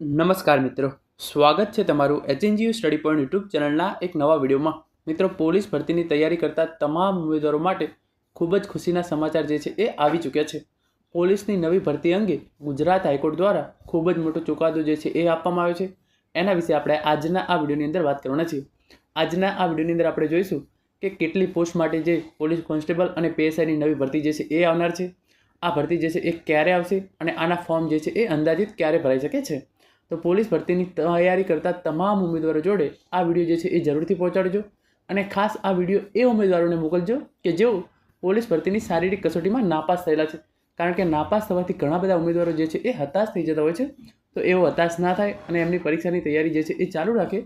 નમસ્કાર મિત્રો, સ્વાગત છે તમારું એચએનજીયુ સ્ટડી પોઈન્ટ યુટ્યુબ ચેનલના એક નવા વિડીયોમાં। મિત્રો, પોલીસ ભરતીની તૈયારી કરતા તમામ ઉમેદવારો માટે ખૂબ જ ખુશીના સમાચાર જે છે એ આવી ચૂક્યા છે। પોલીસની નવી ભરતી અંગે ગુજરાત હાઈકોર્ટ દ્વારા ખૂબ જ મોટો ચુકાદો જે છે એ આપવામાં આવ્યો છે। એના વિશે આપણે આજના આ વિડીયોની અંદર વાત કરવાના છીએ। આજના આ વિડીયોની અંદર આપણે જોઈશું કે કેટલી પોસ્ટ માટે જે પોલીસ કોન્સ્ટેબલ અને પીએસઆઈની નવી ભરતી જે છે એ આવનાર છે, આ ભરતી જે છે એ ક્યારે આવશે અને આના ફોર્મ જે છે એ અંદાજિત ક્યારે ભરાઈ શકે છે। તો પોલીસ ભરતીની તૈયારી કરતા તમામ ઉમેદવારો જોડે આ વિડીયો જે છે એ જરૂરથી પહોંચાડજો અને ખાસ આ વિડીયો એ ઉમેદવારોને મોકલજો કે જેઓ પોલીસ ભરતીની શારીરિક કસોટીમાં નાપાસ થયેલા છે, કારણ કે નાપાસ થવાથી ઘણા બધા ઉમેદવારો જે છે એ હતાશ થઈ જતા હોય છે। તો એવો હતાશ ના થાય અને એમની પરીક્ષાની તૈયારી જે છે એ ચાલુ રાખે,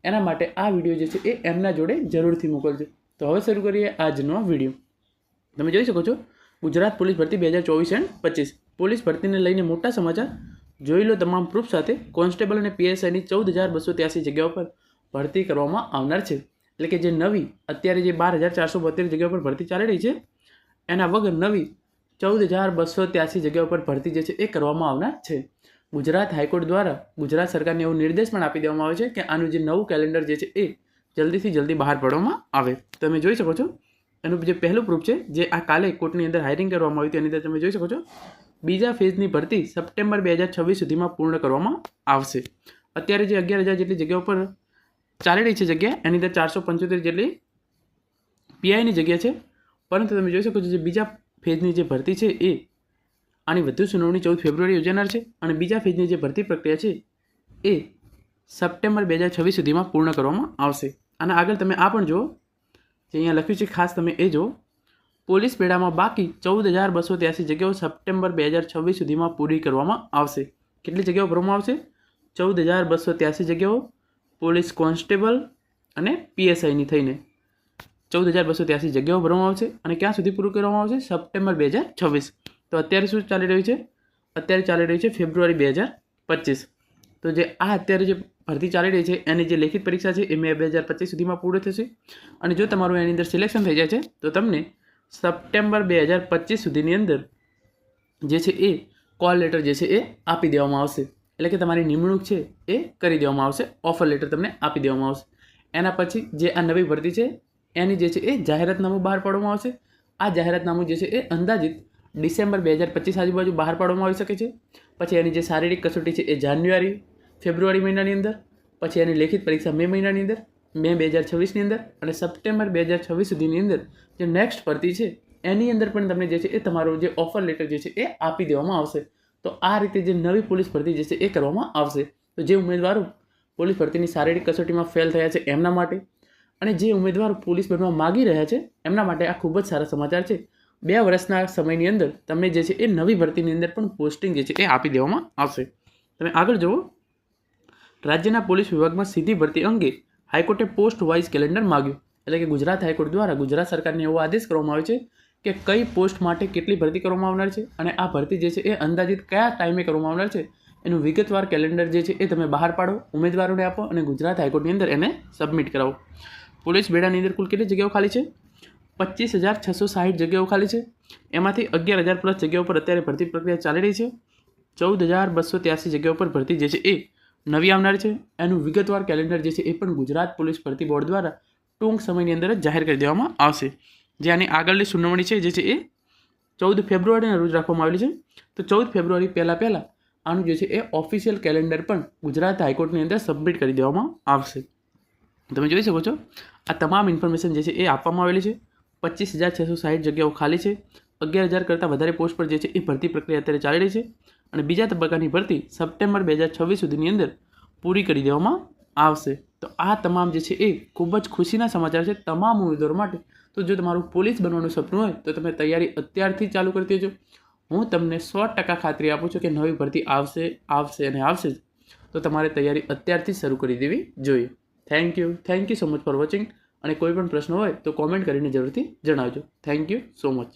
એના માટે આ વિડીયો જે છે એ એમના જોડે જરૂરથી મોકલજો। તો હવે શરૂ કરીએ આજનો વિડીયો। તમે જોઈ શકો છો, ગુજરાત પોલીસ ભરતી 2024 એન્ડ 25 પોલીસ ભરતીને લઈને મોટા સમાચાર। જોઈ લો તમામ પ્રૂફ સાથે કોન્સ્ટેબલ અને પીએસઆઈની 14,283 જગ્યાઓ પર ભરતી કરવામાં આવનાર છે। એટલે કે જે નવી અત્યારે જે 12,472 જગ્યાઓ પર ભરતી ચાલી રહી છે, એના વગર નવી 14,283 જગ્યાઓ પર ભરતી જે છે એ કરવામાં આવનાર છે। ગુજરાત હાઈકોર્ટ દ્વારા ગુજરાત સરકારને એવો નિર્દેશ પણ આપી દેવામાં આવે છે કે આનું જે નવું કેલેન્ડર જે છે એ જલ્દીથી જલ્દી બહાર પાડવામાં આવે। તમે જોઈ શકો છો, એનું જે પહેલું પ્રૂફ છે જે આ કાલે કોર્ટની અંદર હાયરિંગ કરવામાં આવી તેની અંદર તમે જોઈ શકો છો, બીજા ફેઝની ભરતી સપ્ટેમ્બર 2026 સુધીમાં પૂર્ણ કરવામાં આવશે। અત્યારે જે 11,000 જેટલી જગ્યાઓ પર ચાલી રહી છે જગ્યા, એની અંદર 475 જેટલી પીઆઈની જગ્યા છે, પરંતુ તમે જોઈ શકો છો જે બીજા ફેઝની જે ભરતી છે એ આની વધુ સુનાવણી 14 ફેબ્રુઆરી યોજાનાર છે અને બીજા ફેઝની જે ભરતી પ્રક્રિયા છે એ સપ્ટેમ્બર 2026 સુધીમાં પૂર્ણ કરવામાં આવશે। અને આગળ તમે આ પણ જુઓ, જે અહીંયા લખ્યું છે ખાસ તમે એ જુઓ, પોલીસ બેડામાં બાકી 14,283 જગ્યાઓ સપ્ટેમ્બર 2026 સુધીમાં પૂરી કરવામાં આવશે। કેટલી જગ્યાઓ ભરવામાં આવશે? 14,283 જગ્યાઓ પોલીસ કોન્સ્ટેબલ અને પીએસઆઈની થઈને 14,283 જગ્યાઓ ભરવામાં આવશે અને ક્યાં સુધી પૂરું કરવામાં આવશે? સપ્ટેમ્બર 2026। તો અત્યારે શું ચાલી રહ્યું છે? અત્યારે ચાલી રહ્યું છે ફેબ્રુઆરી 2025। તો જે આ અત્યારે જે ભરતી ચાલી રહી છે એની જે લેખિત પરીક્ષા છે એ મે 2025 સુધીમાં પૂરી થશે અને જો તમારું એની અંદર સિલેક્શન થઈ જાય છે તો તમને સપ્ટેમ્બર 2025 સુધીની અંદર જે છે એ કોલ લેટર જે છે એ આપી દેવામાં આવશે। એટલે કે તમારી નિમણૂક છે એ કરી દેવામાં આવશે, ઓફર લેટર તમને આપી દેવામાં આવશે। એના પછી જે આ નવી ભરતી છે એની જે છે એ જાહેરાતનામું બહાર પાડવામાં આવશે। આ જાહેરાતનામું જે છે એ અંદાજિત ડિસેમ્બર 2025 આજુબાજુ બહાર પાડવામાં આવી શકે છે। પછી એની જે શારીરિક કસોટી છે એ જાન્યુઆરી ફેબ્રુઆરી મહિનાની અંદર, પછી એની લેખિત પરીક્ષા મે મહિનાની અંદર, મે 2026ની અંદર અને સપ્ટેમ્બર 2026 સુધીની અંદર જે નેક્સ્ટ ભરતી છે એની અંદર પણ તમને જે છે એ તમારો જે ઓફર લેટર જે છે એ આપી દેવામાં આવશે। તો આ રીતે જે નવી પોલીસ ભરતી જે છે એ કરવામાં આવશે। તો જે ઉમેદવારો પોલીસ ભરતીની શારીરિક કસોટીમાં ફેલ થયા છે એમના માટે અને જે ઉમેદવારો પોલીસ બનવા માગી રહ્યા છે એમના માટે આ ખૂબ જ સારા સમાચાર છે। 2 વર્ષના સમયની અંદર તમને જે છે એ નવી ભરતીની અંદર પણ પોસ્ટિંગ જે છે એ આપી દેવામાં આવશે। તમે આગળ જુઓ, રાજ્યના પોલીસ વિભાગમાં સીધી ભરતી અંગે હાઈકોર્ટે પોસ્ટ વાઇઝ કેલેન્ડર માગ્યું। એટલે કે ગુજરાત હાઈકોર્ટ દ્વારા ગુજરાત સરકારને એવો આદેશ કરવામાં આવ્યો છે કે કઈ પોસ્ટ માટે કેટલી ભરતી કરવામાં આવનાર છે અને આ ભરતી જે છે એ અંદાજિત કયા ટાઈમે કરવામાં આવનાર છે એનું વિગતવાર કેલેન્ડર જે છે એ તમે બહાર પાડો, ઉમેદવારોને આપો અને ગુજરાત હાઈકોર્ટની અંદર એને સબમિટ કરાવો। પોલીસ બેડાની અંદર કુલ કેટલી જગ્યાઓ ખાલી છે? 25,660 જગ્યાઓ ખાલી છે। એમાંથી 11,000 પ્લસ જગ્યાઓ પર અત્યારે ભરતી પ્રક્રિયા ચાલી રહી છે। 14,283 જગ્યાઓ પર ભરતી જે છે એ નવી આવનાર છે। એનું વિગતવાર કેલેન્ડર જે છે એ પણ ગુજરાત પોલીસ ભરતી બોર્ડ દ્વારા ટૂંક સમયની અંદર જ જાહેર કરી દેવામાં આવશે। જે આની આગળની સુનાવણી છે જે છે એ 14 ફેબ્રુઆરીના રોજ રાખવામાં આવેલી છે। તો 14 ફેબ્રુઆરી પહેલાં આનું જે છે એ ઓફિશિયલ કેલેન્ડર પણ ગુજરાત હાઈકોર્ટની અંદર સબમિટ કરી દેવામાં આવશે। તમે જોઈ શકો છો, આ તમામ ઇન્ફોર્મેશન જે છે એ આપવામાં આવેલી છે। 25,660 જગ્યાઓ ખાલી છે। 11,000 કરતાં વધારે પોસ્ટ પર જે છે એ ભરતી પ્રક્રિયા અત્યારે ચાલી રહી છે અને બીજા તબક્કાની ભરતી સપ્ટેમ્બર 2026 સુધીની અંદર પૂરી કરી દેવામાં આવશે। તો આ તમામ જે છે એ ખૂબ જ ખુશીના સમાચાર છે તમામ ઉમેદવારો માટે। તો જો તમારું પોલીસ બનવાનું સપનું હોય તો તમે તૈયારી અત્યારથી ચાલુ કરી દેજો। હું તમને 100% ખાતરી આપું છું કે નવી ભરતી આવશે અને આવશે જ। તો તમારે તૈયારી અત્યારથી શરૂ કરી દેવી જોઈએ। Thank you so much for watching. અને કોઈ પણ પ્રશ્ન હોય તો કોમેન્ટ કરીને જરૂરથી જણાવજો। Thank you so much.